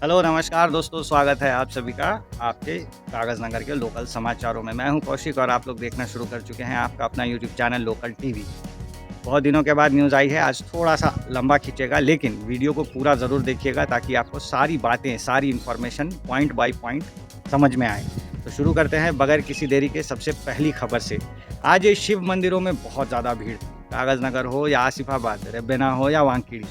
Hello नमस्कार दोस्तों, स्वागत है आप सभी का आपके कागज़ नगर के लोकल समाचारों में। मैं हूं कौशिक और आप लोग देखना शुरू कर चुके हैं आपका अपना यूट्यूब चैनल लोकल टीवी। बहुत दिनों के बाद न्यूज़ आई है, आज थोड़ा-सा लंबा खींचेगा लेकिन वीडियो को पूरा ज़रूर देखिएगा ताकि आपको सारी बातें, सारी इन्फॉर्मेशन पॉइंट बाय पॉइंट समझ में आए। तो शुरू करते हैं बगैर किसी देरी के सबसे पहली खबर से। आज ये शिव मंदिरों में बहुत ज़्यादा भीड़ थी। कागज़ नगर हो या आसिफाबाद, रेबेना हो या वानखेड़ी,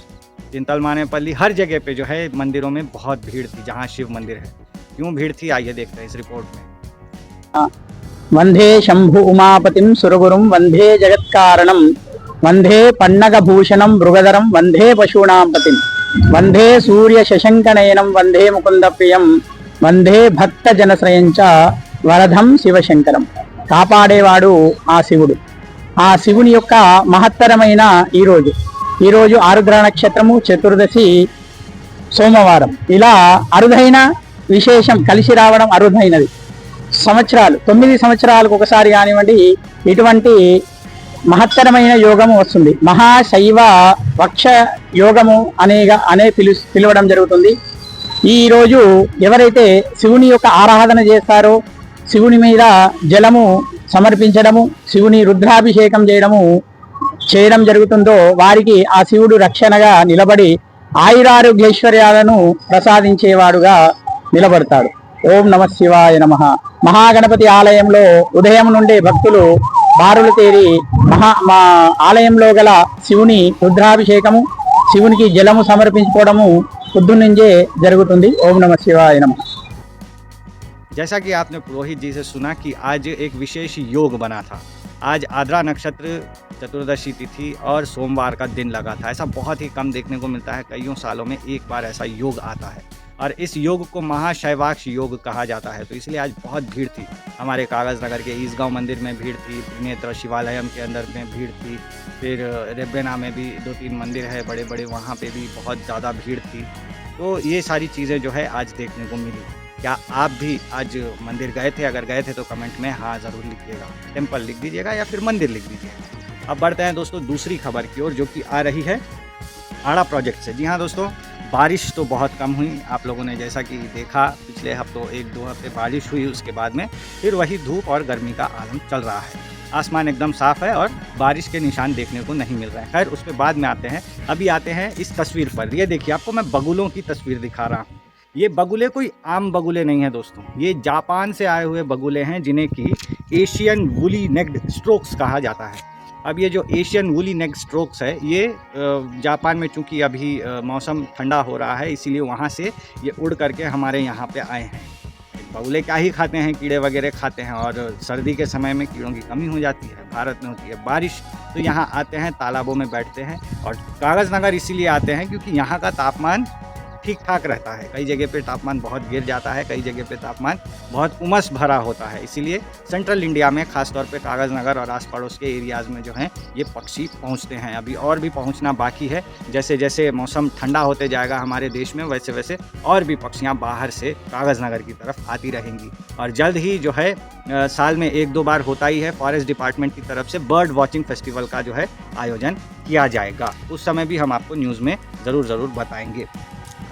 चिंतलमानेपल्ली, हर जगह पे जो है मंदिरों में बहुत भीड़ थी जहाँ शिव मंदिर है। क्यों भीड़ थी आइए देखते हैं इस रिपोर्ट में। वंदे शंभु उमापतिं सुरगुरुं वंदे जगत्कारणं वंदे पन्नगभूषणं मृगधरं वंदे पशूनां पतिं वंदे सूर्यशशंकनयनं वंदे मुकुन्दप्रियं वंदे భక్తజనశ్రయం చ వరదం శివశంకరం. కాపాడేవాడు ఆ శివుడు. ఆ శివుని యొక్క మహత్తరమైన ఈరోజు ఆరుద్ర నక్షత్రము, చతుర్దశి, సోమవారం. ఇలా అరుదైన విశేషం కలిసి రావడం అరుదైనది. సంవత్సరాలు 9 సంవత్సరాలకు ఒకసారి కానివ్వండి ఇటువంటి మహత్తరమైన యోగము వస్తుంది. మహాశైవ వక్ష యోగము పిలవడం జరుగుతుంది. ఈరోజు ఎవరైతే శివుని యొక్క ఆరాధన చేస్తారో, శివుని మీద జలము సమర్పించడము, శివుని రుద్రాభిషేకం చేయడం జరుగుతుందో వారికి ఆ శివుడు రక్షణగా నిలబడి ఆయురారోగ్యైశ్వర్యాలను ప్రసాదించేవాడుగా నిలబడతాడు. ఓం నమ శివాయ నమ. మహాగణపతి ఆలయంలో ఉదయం నుండే భక్తులు బారులు తేరి ఆలయంలో గల శివుని రుద్రాభిషేకము, శివునికి జలము సమర్పించుకోవడము పొద్దున్నుంచే జరుగుతుంది. ఓం నమ శివాయ నమ. जैसा कि आपने पुरोहित जी से सुना कि आज एक विशेष योग बना था। आज आद्रा नक्षत्र, चतुर्दशी तिथि और सोमवार का दिन लगा था। ऐसा बहुत ही कम देखने को मिलता है, कईयों सालों में एक बार ऐसा योग आता है और इस योग को महाशैवाक्ष योग कहा जाता है। तो इसलिए आज बहुत भीड़ थी। हमारे कागज़ नगर के ईसगांव मंदिर में भीड़ थी, त्रिनेत्र शिवालयम के अंदर में भीड़ थी, फिर रेबेना में भी 2-3 मंदिर है बड़े बड़े, वहाँ पे भी बहुत ज़्यादा भीड़ थी। तो ये सारी चीज़ें जो है आज देखने को मिली। क्या आप भी आज मंदिर गए थे? अगर गए थे तो कमेंट में हाँ ज़रूर लिखिएगा, टेम्पल लिख दीजिएगा या फिर मंदिर लिख दीजिएगा। अब बढ़ते हैं दोस्तों दूसरी खबर की ओर जो कि आ रही है आड़ा प्रोजेक्ट से। जी हाँ दोस्तों, बारिश तो बहुत कम हुई। आप लोगों ने जैसा कि देखा पिछले हफ्तों 1-2 हफ्ते बारिश हुई, उसके बाद में फिर वही धूप और गर्मी का आलम चल रहा है। आसमान एकदम साफ़ है और बारिश के निशान देखने को नहीं मिल रहे हैं। खैर उस पर बाद में आते हैं। अभी आते हैं इस तस्वीर पर। ये देखिए, आपको मैं बगुलों की तस्वीर दिखा रहा हूँ। ये बगुले कोई आम बगुले नहीं है दोस्तों, ये जापान से आए हुए बगुले हैं जिन्हें कि एशियन वुली नेक्ड स्ट्रोक्स कहा जाता है। अब ये जो एशियन वुली नेक स्ट्रोक्स है ये जापान में चूँकि अभी मौसम ठंडा हो रहा है इसीलिए वहाँ से ये उड़ करके हमारे यहाँ पे आए हैं। बगुले क्या ही खाते हैं, कीड़े वगैरह खाते हैं और सर्दी के समय में कीड़ों की कमी हो जाती है। भारत में होती है बारिश, तो यहाँ आते हैं, तालाबों में बैठते हैं और कागज़ नगर इसीलिए आते हैं क्योंकि यहाँ का तापमान ठीक ठाक रहता है। कई जगह पे तापमान बहुत गिर जाता है, कई जगह पे तापमान बहुत उमस भरा होता है। इसीलिए सेंट्रल इंडिया में ख़ास तौर पे कागज़ नगर और आस पड़ोस के एरियाज़ में जो हैं ये पक्षी पहुंचते हैं। अभी और भी पहुंचना बाकी है। जैसे जैसे मौसम ठंडा होते जाएगा हमारे देश में वैसे वैसे और भी पक्षियाँ बाहर से कागज़ नगर की तरफ आती रहेंगी। और जल्द ही जो है साल में 1-2 बार होता ही है, फॉरेस्ट डिपार्टमेंट की तरफ से बर्ड वॉचिंग फेस्टिवल का जो है आयोजन किया जाएगा। उस समय भी हम आपको न्यूज़ में ज़रूर बताएँगे।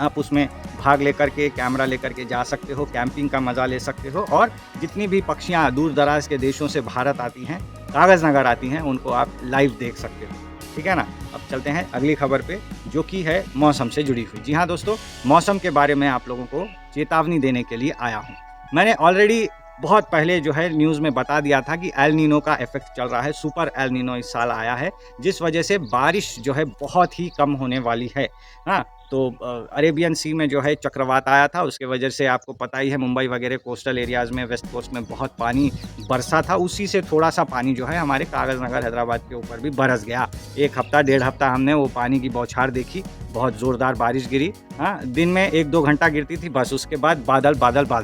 आप उसमें भाग लेकर के, कैमरा लेकर के जा सकते हो, कैंपिंग का मज़ा ले सकते हो और जितनी भी पक्षियाँ दूर दराज के देशों से भारत आती हैं, कागज़ नगर आती हैं, उनको आप लाइव देख सकते हो। ठीक है ना। अब चलते हैं अगली खबर पे जो कि है मौसम से जुड़ी हुई। जी हाँ दोस्तों, मौसम के बारे में आप लोगों को चेतावनी देने के लिए आया हूँ। मैंने ऑलरेडी बहुत पहले जो है न्यूज़ में बता दिया था कि एल नीनो का इफेक्ट चल रहा है। सुपर एल नीनो इस साल आया है जिस वजह से बारिश जो है बहुत ही कम होने वाली है। हाँ, तो अरेबियन सी में जो है चक्रवात आया था, उसके वजह से आपको पता ही है मुंबई वगैरह कोस्टल एरियाज़ में, वेस्ट कोस्ट में बहुत पानी बरसा था। उसी से थोड़ा सा पानी जो है हमारे कागज़ नगर हैदराबाद के ऊपर भी बरस गया। 1 हफ्ता 1.5 हफ्ता हमने वो पानी की बौछार देखी, बहुत ज़ोरदार बारिश गिरी। हाँ, दिन में 1-2 घंटा गिरती थी बस, उसके बाद बादल।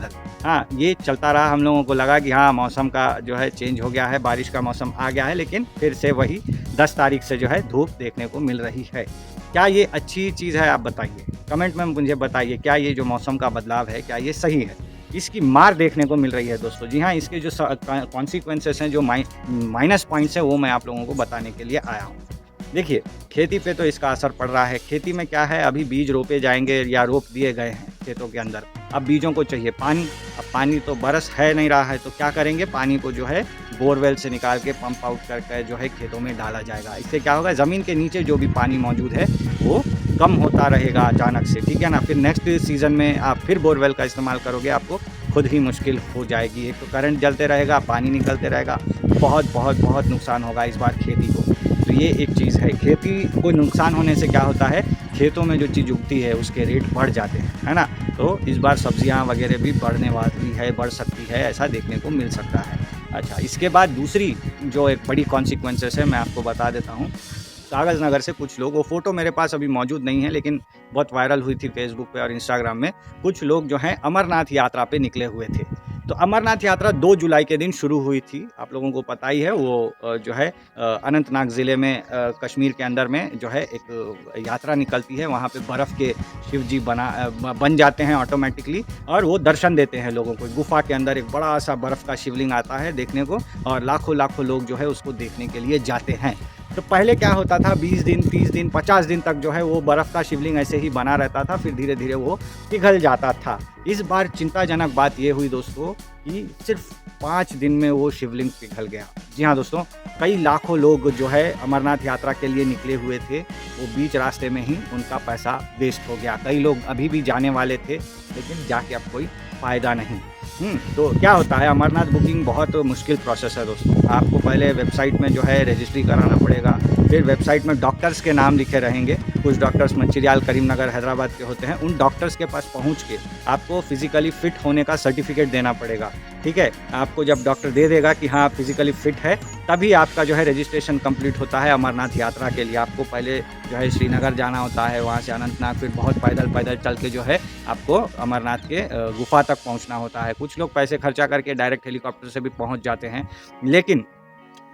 हाँ, ये चलता रहा। हम लोगों को लगा कि हाँ मौसम का जो है चेंज हो गया है, बारिश का मौसम आ गया है, लेकिन फिर से वही 10 तारीख से जो है धूप देखने को मिल रही है। क्या ये अच्छी चीज़ है? आप बताइए, कमेंट में मुझे बताइए। क्या ये जो मौसम का बदलाव है क्या ये सही है? इसकी मार देखने को मिल रही है दोस्तों। जी हाँ, इसके जो कॉन्सिक्वेंसेस हैं, जो माइनस पॉइंट्स हैं, वो मैं आप लोगों को बताने के लिए आया हूँ। देखिए, खेती पे तो इसका असर पड़ रहा है। खेती में क्या है, अभी बीज रोपे जाएंगे या रोप दिए गए हैं। खेतों के अंदर। अब बीजों को चाहिए पानी, अब पानी तो बरस है नहीं रहा है, तो क्या करेंगे, पानी को जो है बोरवेल से निकाल के पंप आउट करके जो है खेतों में डाला जाएगा। इससे क्या होगा, ज़मीन के नीचे जो भी पानी मौजूद है वो कम होता रहेगा अचानक से, ठीक है ना। फिर नेक्स्ट सीज़न में आप फिर बोरवेल का इस्तेमाल करोगे, आपको खुद ही मुश्किल हो जाएगी। एक तो करंट जलते रहेगा, पानी निकलते रहेगा, बहुत बहुत बहुत नुकसान होगा इस बार खेती को। तो ये एक चीज़ है, खेती को नुकसान होने से क्या होता है, खेतों में जो चीज़ उगती है उसके रेट बढ़ जाते हैं, है ना। तो इस बार सब्जियां वगैरह भी बढ़ने वाली है, बढ़ सकती है, ऐसा देखने को मिल सकता है। अच्छा, इसके बाद दूसरी जो एक बड़ी कॉन्सिक्वेंसेस है मैं आपको बता देता हूँ। कागज़ नगर से कुछ लोग, वो फ़ोटो मेरे पास अभी मौजूद नहीं है लेकिन बहुत वायरल हुई थी फेसबुक पे और इंस्टाग्राम में, कुछ लोग जो हैं अमरनाथ यात्रा पे निकले हुए थे। तो अमरनाथ यात्रा 2 जुलाई के दिन शुरू हुई थी, आप लोगों को पता ही है। वो जो है अनंतनाग ज़िले में कश्मीर के अंदर में जो है एक यात्रा निकलती है, वहाँ पे बर्फ़ के शिव जी बन जाते हैं ऑटोमेटिकली, और वो दर्शन देते हैं लोगों को। गुफ़ा के अंदर एक बड़ा-सा बर्फ़ का शिवलिंग आता है देखने को, और लाखों-लाखों लोग जो है उसको देखने के लिए जाते हैं। तो पहले क्या होता था, 20 दिन, 30 दिन, 50 दिन तक जो है वो बर्फ़ का शिवलिंग ऐसे ही बना रहता था, फिर धीरे-धीरे वो पिघल जाता था। इस बार चिंताजनक बात ये हुई दोस्तों कि सिर्फ 5 दिन में वो शिवलिंग पिघल गया। जी हाँ दोस्तों, कई लाखों लोग जो है अमरनाथ यात्रा के लिए निकले हुए थे, वो बीच रास्ते में ही उनका पैसा वेस्ट हो गया। कई लोग अभी भी जाने वाले थे लेकिन जाके अब कोई फ़ायदा नहीं। तो क्या होता है, अमरनाथ बुकिंग बहुत मुश्किल प्रोसेस है दोस्तों। आपको पहले वेबसाइट में जो है रजिस्ट्री कराना पड़ेगा, फिर वेबसाइट में डॉक्टर्स के नाम लिखे रहेंगे। कुछ डॉक्टर्स मंचिरियाल, करीमनगर, हैदराबाद के होते हैं। उन डॉक्टर्स के पास पहुंच के आपको फिजिकली फिट होने का सर्टिफिकेट देना पड़ेगा, ठीक है। आपको जब डॉक्टर दे देगा कि हाँ फिजिकली फिट है, तभी आपका जो है रजिस्ट्रेशन कंप्लीट होता है अमरनाथ यात्रा के लिए। आपको पहले जो है श्रीनगर जाना होता है, वहाँ से अनंतनाग, फिर बहुत पैदल चल के जो है आपको अमरनाथ के गुफा तक पहुँचना होता है। कुछ लोग पैसे खर्चा करके डायरेक्ट हेलीकॉप्टर से भी पहुँच जाते हैं, लेकिन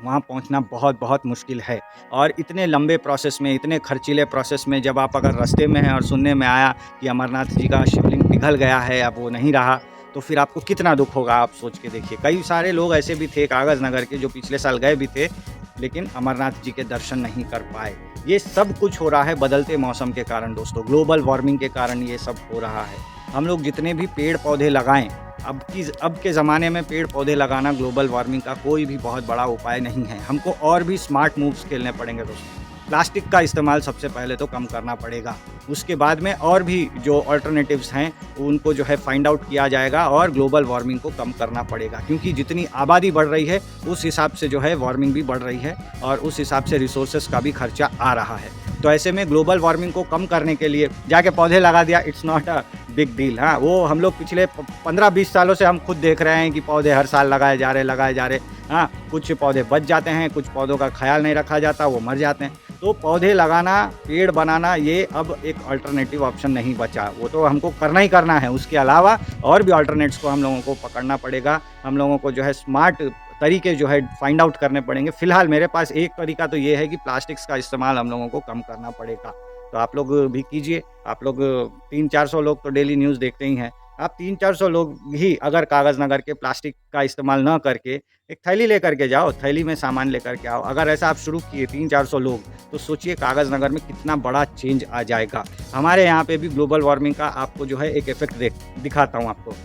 वहाँ पहुँचना बहुत बहुत मुश्किल है। और इतने लंबे प्रोसेस में, इतने खर्चीले प्रोसेस में जब आप अगर रास्ते में हैं और सुनने में आया कि अमरनाथ जी का शिवलिंग पिघल गया है, अब वो नहीं रहा, तो फिर आपको कितना दुख होगा, आप सोच के देखिए। कई सारे लोग ऐसे भी थे कागज़ नगर के जो पिछले साल गए भी थे, लेकिन अमरनाथ जी के दर्शन नहीं कर पाए। ये सब कुछ हो रहा है बदलते मौसम के कारण दोस्तों, ग्लोबल वार्मिंग के कारण ये सब हो रहा है। हम लोग जितने भी पेड़ पौधे लगाएं, अब के ज़माने में पेड़ पौधे लगाना ग्लोबल वार्मिंग का कोई भी बहुत बड़ा उपाय नहीं है। हमको और भी स्मार्ट मूव्स खेलने पड़ेंगे दोस्तों। प्लास्टिक का इस्तेमाल सबसे पहले तो कम करना पड़ेगा, उसके बाद में और भी जो अल्टरनेटिव्स हैं उनको जो है फाइंड आउट किया जाएगा और ग्लोबल वार्मिंग को कम करना पड़ेगा। क्योंकि जितनी आबादी बढ़ रही है उस हिसाब से जो है वार्मिंग भी बढ़ रही है, और उस हिसाब से रिसोर्सेज का भी खर्चा आ रहा है। तो ऐसे में ग्लोबल वार्मिंग को कम करने के लिए जाके पौधे लगा दिया, it's not a big deal. हाँ, वो हम लोग पिछले 15-20 सालों से हम खुद देख रहे हैं कि पौधे हर साल लगाए जा रहे। हाँ, कुछ पौधे बच जाते हैं, कुछ पौधों का ख्याल नहीं रखा जाता, वो मर जाते हैं। तो पौधे लगाना, पेड़ बनाना, ये अब एक अल्टरनेटिव ऑप्शन नहीं बचा, वो तो हमको करना ही करना है। उसके अलावा और भी अल्टरनेट्स को हम लोगों को पकड़ना पड़ेगा। हम लोगों को जो है स्मार्ट तरीके जो है फाइंड आउट करने पड़ेंगे। फ़िलहाल मेरे पास एक तरीका तो ये है कि प्लास्टिक्स का इस्तेमाल हम लोगों को कम करना पड़ेगा। तो आप लोग भी कीजिए। आप लोग 300-400 लोग तो डेली न्यूज़ देखते ही हैं। आप 300-400 लोग ही अगर कागज़ नगर के प्लास्टिक का इस्तेमाल ना करके एक थैली लेकर के जाओ, थैली में सामान लेकर के आओ। अगर ऐसा आप शुरू किए 300-400 लोग, तो सोचिए कागज़ नगर में कितना बड़ा चेंज आ जाएगा। हमारे यहाँ पे भी ग्लोबल वार्मिंग का आपको जो है एक इफ़ेक्ट दिखाता हूँ आपको।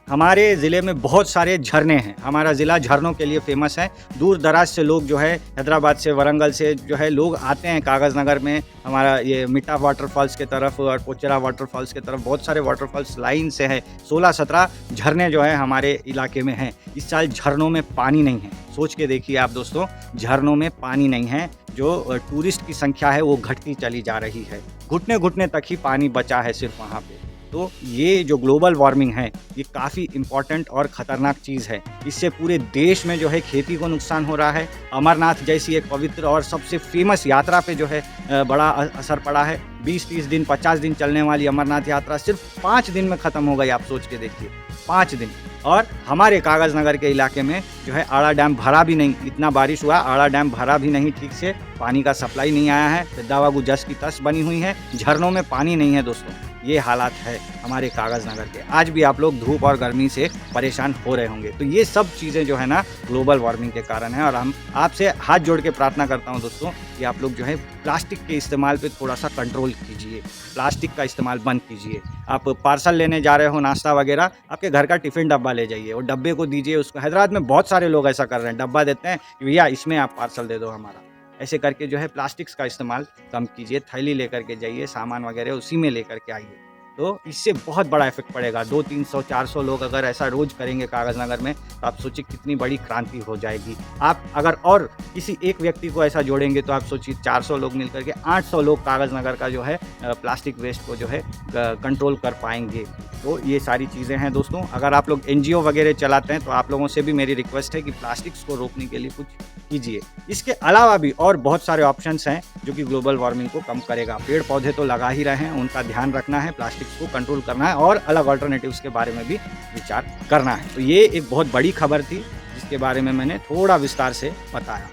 हमारे ज़िले में बहुत सारे झरने हैं। हमारा ज़िला झरनों के लिए फ़ेमस है। दूर दराज से लोग जो है हैदराबाद से, वरंगल से जो है लोग आते हैं कागज़ नगर में। हमारा ये मिट्टा वाटरफॉल्स की तरफ और पोचरा वाटरफॉल्स की तरफ बहुत सारे वाटरफॉल्स लाइन से हैं। 16-17 झरने जो है हमारे इलाके में हैं। इस साल झरनों में पानी नहीं है। सोच के देखिए आप दोस्तों, झरनों में पानी नहीं है। जो टूरिस्ट की संख्या है वो घटती चली जा रही है। घुटने तक ही पानी बचा है सिर्फ वहाँ पे। तो ये जो ग्लोबल वार्मिंग है, ये काफ़ी इम्पॉर्टेंट और ख़तरनाक चीज़ है। इससे पूरे देश में जो है खेती को नुकसान हो रहा है। अमरनाथ जैसी एक पवित्र और सबसे फेमस यात्रा पे जो है बड़ा असर पड़ा है। 20-30 दिन, 50 दिन चलने वाली अमरनाथ यात्रा सिर्फ 5 दिन में ख़त्म हो गई। आप सोच के देखिए, 5 दिन। और हमारे कागज़ नगर के इलाके में जो है आड़ा डैम भरा भी नहीं। इतना बारिश हुआ, आड़ा डैम भरा भी नहीं ठीक से, पानी का सप्लाई नहीं आया है। दावागू जस की तस बनी हुई है, झरनों में पानी नहीं है दोस्तों। ये हालात है हमारे कागज़ नगर के। आज भी आप लोग धूप और गर्मी से परेशान हो रहे होंगे। तो ये सब चीज़ें जो है ना ग्लोबल वार्मिंग के कारण है, और हम आपसे हाथ जोड़ के प्रार्थना करता हूँ दोस्तों कि आप लोग जो है प्लास्टिक के इस्तेमाल पे थोड़ा-सा कंट्रोल कीजिए। प्लास्टिक का इस्तेमाल बंद कीजिए। आप पार्सल लेने जा रहे हो नाश्ता वगैरह, आपके घर का टिफ़िन डब्बा ले जाइए और डब्बे को दीजिए उसको। हैदराबाद में बहुत सारे लोग ऐसा कर रहे हैं, डब्बा देते हैं कि भैया इसमें आप पार्सल दे दो हमारा। ऐसे करके जो है प्लास्टिक्स का इस्तेमाल कम कीजिए, थैली लेकर के जाइए, सामान वगैरह उसी में लेकर के आइए। तो इससे बहुत बड़ा इफ़ेक्ट पड़ेगा। 200, 300, 400 लोग अगर ऐसा रोज़ करेंगे कागज़ नगर में, तो आप सोचिए कितनी बड़ी क्रांति हो जाएगी। आप अगर और किसी एक व्यक्ति को ऐसा जोड़ेंगे तो आप सोचिए 400 लोग मिलकर के 800 लोग कागज़ नगर का जो है प्लास्टिक वेस्ट को जो है कंट्रोल कर पाएँगे। तो ये सारी चीज़ें हैं दोस्तों। अगर आप लोग एनजीओ वगैरह चलाते हैं तो आप लोगों से भी मेरी रिक्वेस्ट है कि प्लास्टिक्स को रोकने के लिए कुछ कीजिए। इसके अलावा भी और बहुत सारे ऑप्शंस हैं जो कि ग्लोबल वार्मिंग को कम करेगा। पेड़ पौधे तो लगा ही रहे हैं, उनका ध्यान रखना है, प्लास्टिक्स को कंट्रोल करना है और अलग अल्टरनेटिव्स के बारे में भी विचार करना है। तो ये एक बहुत बड़ी खबर थी जिसके बारे में मैंने थोड़ा विस्तार से बताया।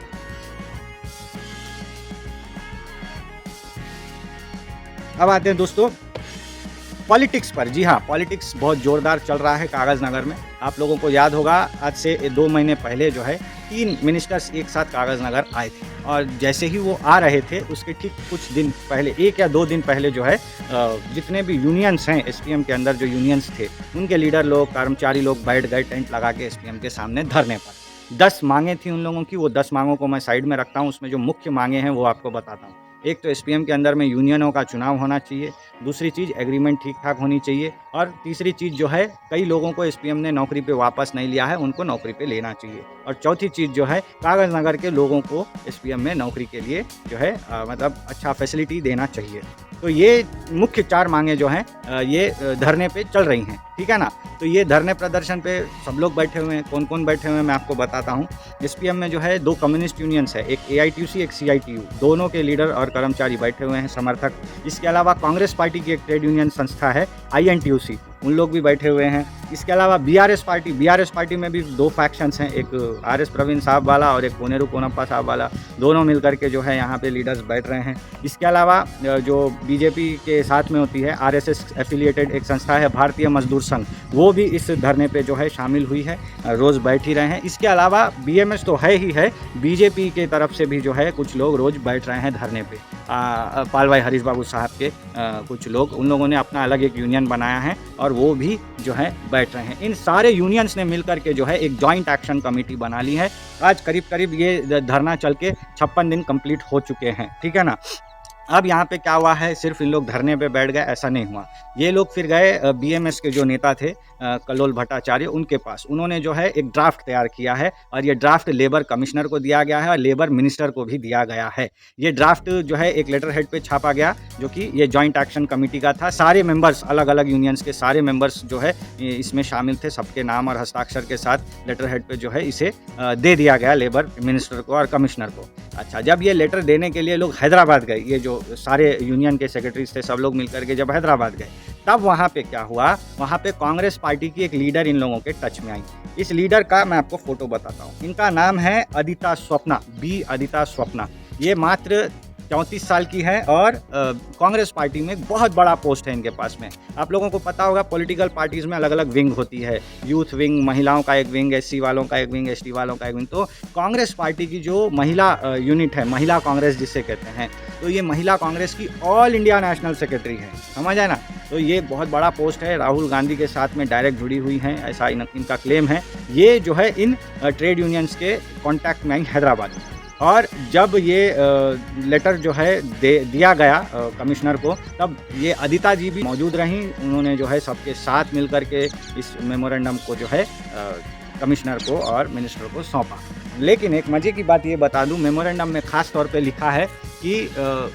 अब आते हैं दोस्तों पॉलिटिक्स पर। जी हाँ, पॉलिटिक्स बहुत ज़ोरदार चल रहा है कागज़ नगर में। आप लोगों को याद होगा आज से 2 महीने पहले जो है 3 मिनिस्टर्स एक साथ कागज़ नगर आए थे, और जैसे ही वो आ रहे थे उसके ठीक कुछ दिन पहले, 1 या 2 दिन पहले जो है जितने भी यूनियंस हैं एसपीएम के अंदर, जो यूनियंस थे उनके लीडर लोग, कर्मचारी लोग बैठ गए टेंट लगा के एसपीएम के सामने धरने पर। 10 मांगें थी उन लोगों की। वो 10 मांगों को मैं साइड में रखता हूँ। उसमें जो मुख्य मांगें हैं वो आपको बताता हूँ। एक तो एसपीएम के अंदर में यूनियनों का चुनाव होना चाहिए। दूसरी चीज़ एग्रीमेंट ठीक-ठाक होनी चाहिए, और तीसरी चीज़ जो है कई लोगों को एसपीएम ने नौकरी पे वापस नहीं लिया है, उनको नौकरी पे लेना चाहिए। और चौथी चीज़ जो है कागज़ नगर के लोगों को एसपीएम में नौकरी के लिए जो है मतलब अच्छा फैसिलिटी देना चाहिए। तो ये मुख्य 4 मांगें जो हैं ये धरने पे चल रही हैं, ठीक है ना? तो ये धरने प्रदर्शन पे सब लोग बैठे हुए हैं। कौन-कौन बैठे हुए हैं मैं आपको बताता हूँ। एसपीएम में जो है 2 कम्युनिस्ट यूनियंस है, एक एआईटीयूसी, एक सीआईटीयू। दोनों के लीडर और कर्मचारी बैठे हुए हैं, समर्थक। इसके अलावा कांग्रेस पार्टी की एक ट्रेड यूनियन संस्था है आईएनटीयूसी, उन लोग भी बैठे हुए हैं। इसके अलावा बीआरएस पार्टी में भी 2 फैक्शंस हैं, एक आरएस प्रवीण साहब वाला और एक कोनेरू कोनप्पा साहब वाला। दोनों मिलकर के जो है यहाँ पे लीडर्स बैठ रहे हैं। इसके अलावा जो बीजेपी के साथ में होती है आरएसएस एफिलिएटेड एक संस्था है भारतीय मजदूर संघ, वो भी इस धरने पे जो है शामिल हुई है, रोज़ बैठ ही रहे हैं। इसके अलावा बीएमएस तो है ही है, बीजेपी के तरफ से भी जो है कुछ लोग रोज़ बैठ रहे हैं धरने पे। पाल भाई हरीश बाबू साहब के कुछ लोग, उन लोगों ने अपना अलग एक यूनियन बनाया है और वो भी जो है बैठ रहे हैं। इन सारे यूनियंस ने मिलकर के जो है एक जॉइंट एक्शन कमेटी बना ली है। आज करीब ये धरना चल के 56 दिन कंप्लीट हो चुके हैं, ठीक है ना? अब यहाँ पे क्या हुआ है, सिर्फ इन लोग धरने पे बैठ गए ऐसा नहीं हुआ। ये लोग फिर गए बीएमएस के जो नेता थे कल्लोल भट्टाचार्य, उनके पास। उन्होंने जो है एक ड्राफ्ट तैयार किया है और ये ड्राफ्ट लेबर कमिश्नर को दिया गया है और लेबर मिनिस्टर को भी दिया गया है। ये ड्राफ्ट जो है एक लेटर हेड पे छापा गया, जो कि ये जॉइंट एक्शन कमेटी का था। सारे मेंबर्स, अलग अलग यूनियंस के सारे मेंबर्स जो है इसमें शामिल थे। सबके नाम और हस्ताक्षर के साथ लेटर हेड पे जो है इसे दे दिया गया लेबर मिनिस्टर को और कमिश्नर को। अच्छा, जब ये लेटर देने के लिए लोग हैदराबाद गए, ये जो सारे यूनियन के सेक्रेटरीज थे सब लोग मिलकर के जब हैदराबाद गए, तब वहाँ पे क्या हुआ, वहाँ पे कांग्रेस पार्टी की एक लीडर इन लोगों के टच में आई। इस लीडर का मैं आपको फोटो बताता हूँ। इनका नाम है अदिता स्वप्ना, बी अदिता स्वप्ना। ये मात्र 34 साल की है और कांग्रेस पार्टी में एक बहुत बड़ा पोस्ट है इनके पास में। आप लोगों को पता होगा पॉलिटिकल पार्टीज़ में अलग अलग विंग होती है, यूथ विंग, महिलाओं का एक विंग, एससी वालों का एक विंग, एसटी वालों का एक विंग। तो कांग्रेस पार्टी की जो महिला यूनिट है, महिला कांग्रेस जिसे कहते हैं, तो ये महिला कांग्रेस की ऑल इंडिया नेशनल सेक्रेटरी है, समझ आए ना? तो ये बहुत बड़ा पोस्ट है, राहुल गांधी के साथ में डायरेक्ट जुड़ी हुई हैं, ऐसा इनका क्लेम है। ये जो है इन ट्रेड यूनियंस के कॉन्टैक्ट में आई हैदराबाद में। और जब ये लेटर जो है दिया गया कमिश्नर को, तब ये अदिता जी भी मौजूद रहीं। उन्होंने जो है सबके साथ मिलकर के इस मेमोरेंडम को जो है कमिश्नर को और मिनिस्टर को सौंपा। लेकिन एक मज़े की बात ये बता दूं, मेमोरेंडम में ख़ास तौर पे लिखा है कि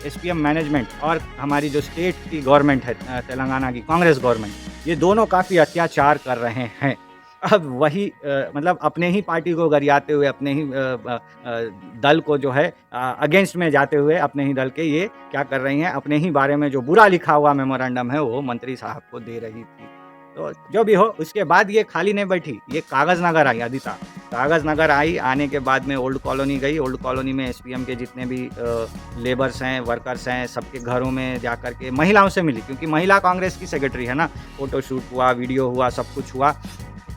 एसपीएम मैनेजमेंट और हमारी जो स्टेट की गवर्नमेंट है तेलंगाना की कांग्रेस गवर्नमेंट, ये दोनों काफ़ी अत्याचार कर रहे हैं। अब वही मतलब अपने ही पार्टी को गरियाते हुए, अपने ही दल को जो है अगेंस्ट में जाते हुए, अपने ही दल के ये क्या कर रही हैं, अपने ही बारे में जो बुरा लिखा हुआ मेमोरेंडम है वो मंत्री साहब को दे रही थी। तो जो भी हो, उसके बाद ये खाली नहीं बैठी, ये कागज़ नगर आई आदिता। कागज़ नगर आई, आने के बाद में ओल्ड कॉलोनी गई। ओल्ड कॉलोनी में एसपीएम के जितने भी लेबर्स हैं, वर्कर्स हैं, सबके घरों में जा कर के महिलाओं से मिली, क्योंकि महिला कांग्रेस की सेक्रेटरी है ना। फ़ोटो शूट हुआ, वीडियो हुआ, सब कुछ हुआ।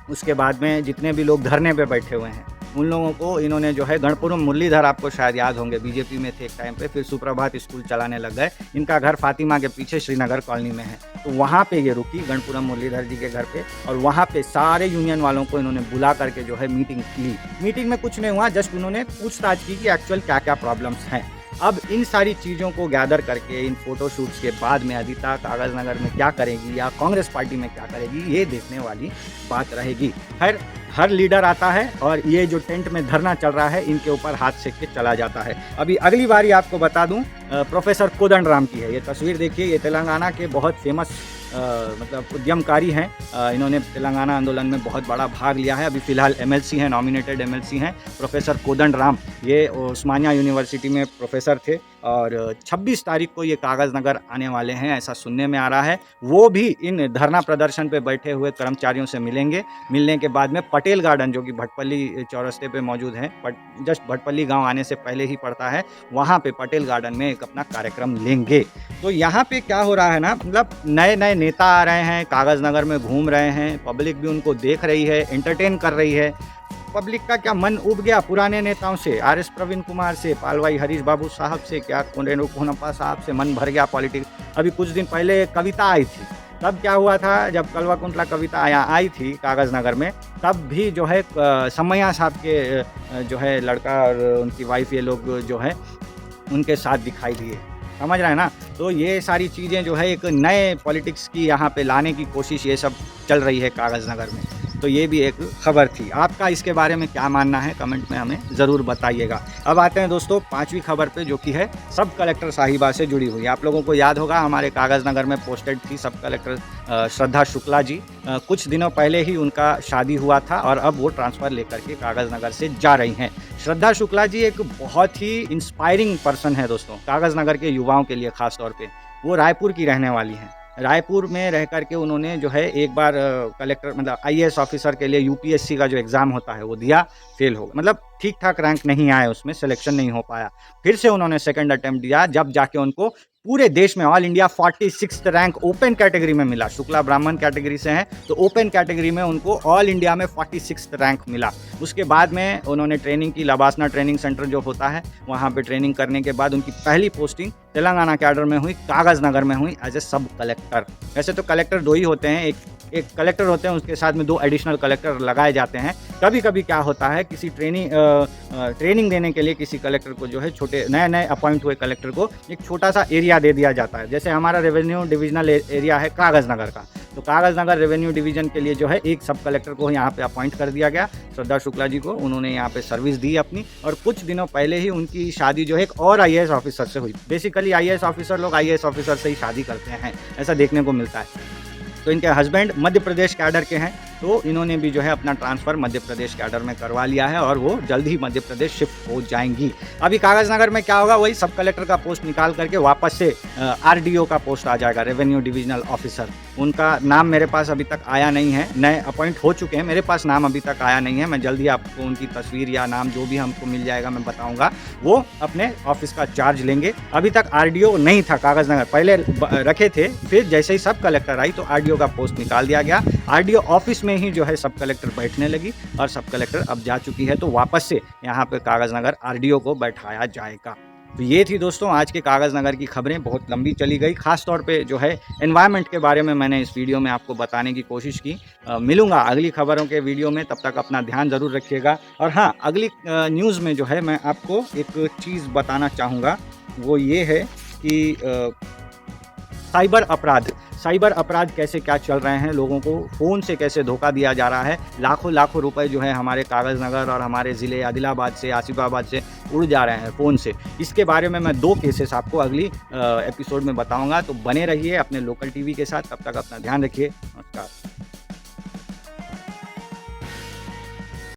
उसके बाद में जितने भी लोग धरने पे बैठे हुए हैं, उन लोगों को इन्होंने जो है, गणपुरम मुरलीधर आपको शायद याद होंगे, बीजेपी में थे एक टाइम पे, फिर सुप्रभात स्कूल चलाने लग गए। इनका घर फातिमा के पीछे श्रीनगर कॉलोनी में है, तो वहाँ पे ये रुकी, गणपुरम मुरलीधर जी के घर पे, और वहाँ पे सारे यूनियन वालों को इन्होंने बुला करके जो है मीटिंग ली। मीटिंग में कुछ नहीं हुआ, जस्ट उन्होंने पूछताछ की कि एक्चुअल क्या क्या प्रॉब्लम्स हैं। अब इन सारी चीज़ों को गैदर करके, इन फोटो शूट्स के बाद में आदिता कागज़ नगर में क्या करेगी या कांग्रेस पार्टी में क्या करेगी, ये देखने वाली बात रहेगी। खैर, हर लीडर आता है और ये जो टेंट में धरना चल रहा है, इनके ऊपर हाथ सेक के चला जाता है। अभी अगली बारी आपको बता दूं, प्रोफेसर कोदंडराम की है ये तस्वीर। देखिए, ये तेलंगाना के बहुत फेमस मतलब उद्यमकारी हैं। इन्होंने तेलंगाना आंदोलन में बहुत बड़ा भाग लिया है। अभी फ़िलहाल एमएलसी हैं, नॉमिनेटेड एमएलसी हैं प्रोफेसर कोदंडराम। ये उस्मानिया यूनिवर्सिटी में प्रोफेसर थे और 26 तारीख को ये कागज़ नगर आने वाले हैं, ऐसा सुनने में आ रहा है। वो भी इन धरना प्रदर्शन पे बैठे हुए कर्मचारियों से मिलेंगे। मिलने के बाद में पटेल गार्डन, जो कि भटपल्ली चौरस्ते पे मौजूद है, जस्ट भटपल्ली गांव आने से पहले ही पड़ता है, वहाँ पे पटेल गार्डन में एक अपना कार्यक्रम लेंगे। तो यहाँ पे क्या हो रहा है ना, मतलब नए नए नेता आ रहे हैं, कागज़ नगर में घूम रहे हैं, पब्लिक भी उनको देख रही है, एंटरटेन कर रही है। पब्लिक का क्या मन उब गया पुराने नेताओं से, आरएस प्रवीण कुमार से, पालवाई हरीश बाबू साहब से, क्या कोनेरू कोनप्पा साहब से मन भर गया पॉलिटिक्स। अभी कुछ दिन पहले कविता आई थी, तब क्या हुआ था, जब कल्वाकुंतला कविता आई थी कागज़ नगर में, तब भी जो है समैया साहब के जो है लड़का और उनकी वाइफ, ये लोग जो है उनके साथ दिखाई दिए। समझ रहे हैं ना। तो ये सारी चीज़ें जो है एक नए पॉलिटिक्स की यहाँ पे लाने की कोशिश ये सब चल रही है कागज़ नगर में। तो ये भी एक खबर थी। आपका इसके बारे में क्या मानना है, कमेंट में हमें ज़रूर बताइएगा। अब आते हैं दोस्तों 5वीं खबर पे, जो कि है सब कलेक्टर साहिबा से जुड़ी हुई। आप लोगों को याद होगा, हमारे कागज़ नगर में पोस्टेड थी सब कलेक्टर श्रद्धा शुक्ला जी। कुछ दिनों पहले ही उनका शादी हुआ था और अब वो ट्रांसफ़र लेकर के कागज़ नगर से जा रही हैं। श्रद्धा शुक्ला जी एक बहुत ही इंस्पायरिंग पर्सन है दोस्तों, कागज़ नगर के युवाओं के लिए ख़ास तौर पे। वो रायपुर की रहने वाली हैं। रायपुर में रह कर के उन्होंने जो है एक बार कलेक्टर मतलब आईएएस ऑफिसर के लिए यूपीएससी का जो एग्ज़ाम होता है वो दिया, फेल हो गया, मतलब ठीक ठाक रैंक नहीं आया, उसमें सिलेक्शन नहीं हो पाया। फिर से उन्होंने सेकंड अटेम्प्ट दिया, जब जाके उनको पूरे देश में all India 46th rank open category में मिला। शुक्ला ब्राह्मण कैटेगरी से हैं, तो ओपन कैटेगरी में उनको ऑल इंडिया में 46th रैंक मिला। उसके बाद में उन्होंने ट्रेनिंग की, लबासना ट्रेनिंग सेंटर जो होता है वहाँ पे ट्रेनिंग करने के बाद उनकी पहली पोस्टिंग तेलंगाना कैडर में हुई, कागज़ नगर में हुई एज ए सब कलेक्टर। वैसे तो कलेक्टर 2 ही होते हैं, एक कलेक्टर होते हैं, उसके साथ में 2 एडिशनल कलेक्टर लगाए जाते हैं। कभी कभी क्या होता है, किसी ट्रेनिंग देने के लिए किसी कलेक्टर को जो है, छोटे नए अपॉइंट हुए कलेक्टर को एक छोटा सा एरिया दे दिया जाता है। जैसे हमारा रेवेन्यू डिविजनल एरिया है कागज़ नगर का, तो कागज़ नगर रेवेन्यू डिवीजन के लिए जो है एक सब कलेक्टर को यहाँ पे अपॉइंट कर दिया गया, श्रद्धा शुक्ला जी को। उन्होंने यहाँ पे सर्विस दी अपनी, और कुछ दिनों पहले ही उनकी शादी जो है एक और आईएएस ऑफिसर से हुई। बेसिकली आईएएस ऑफिसर लोग आईएएस ऑफिसर से ही शादी करते हैं, ऐसा देखने को मिलता है। तो इनके हस्बैंड मध्य प्रदेश कैडर के हैं, तो इन्होंने भी जो है अपना ट्रांसफ़र मध्य प्रदेश कैडर में करवा लिया है और वो जल्द ही मध्य प्रदेश शिफ्ट हो जाएंगी। अभी कागज़ नगर में क्या होगा, वही सब कलेक्टर का पोस्ट निकाल करके वापस से आरडीओ का पोस्ट आ जाएगा, रेवेन्यू डिविजनल ऑफिसर। उनका नाम मेरे पास अभी तक आया नहीं है, नए अपॉइंट हो चुके हैं, मेरे पास नाम अभी तक आया नहीं है। मैं जल्द ही आपको उनकी तस्वीर या नाम जो भी हमको मिल जाएगा मैं बताऊँगा, वो अपने ऑफिस का चार्ज लेंगे। अभी तक आरडीओ नहीं था कागज़ नगर, पहले रखे थे, फिर जैसे ही सब कलेक्टर आई तो आरडीओ का पोस्ट निकाल दिया गया। आरडीओ ऑफिस में ही जो है सब कलेक्टर बैठने लगी, और सब कलेक्टर अब जा चुकी है, तो वापस से यहाँ पे कागज़ नगर आरडीओ को बैठाया जाएगा। तो ये थी दोस्तों आज के कागज़ नगर की खबरें, बहुत लंबी चली गई। खास तौर पे जो है एनवायरनमेंट के बारे में मैंने इस वीडियो में आपको बताने की कोशिश की। मिलूंगा अगली खबरों के वीडियो में, तब तक अपना ध्यान ज़रूर रखिएगा। और हाँ, अगली न्यूज़ में जो है मैं आपको एक चीज़ बताना चाहूँगा, वो ये है कि साइबर अपराध कैसे क्या चल रहे हैं, लोगों को फ़ोन से कैसे धोखा दिया जा रहा है। लाखों रुपए जो है हमारे कागज़ नगर और हमारे ज़िले आदिलाबाद से, आसिफाबाद से उड़ जा रहे हैं फ़ोन से। इसके बारे में मैं 2 केसेस आपको अगली एपिसोड में बताऊंगा, तो बने रहिए अपने लोकल टीवी के साथ। तब तक अपना ध्यान रखिए। नमस्कार।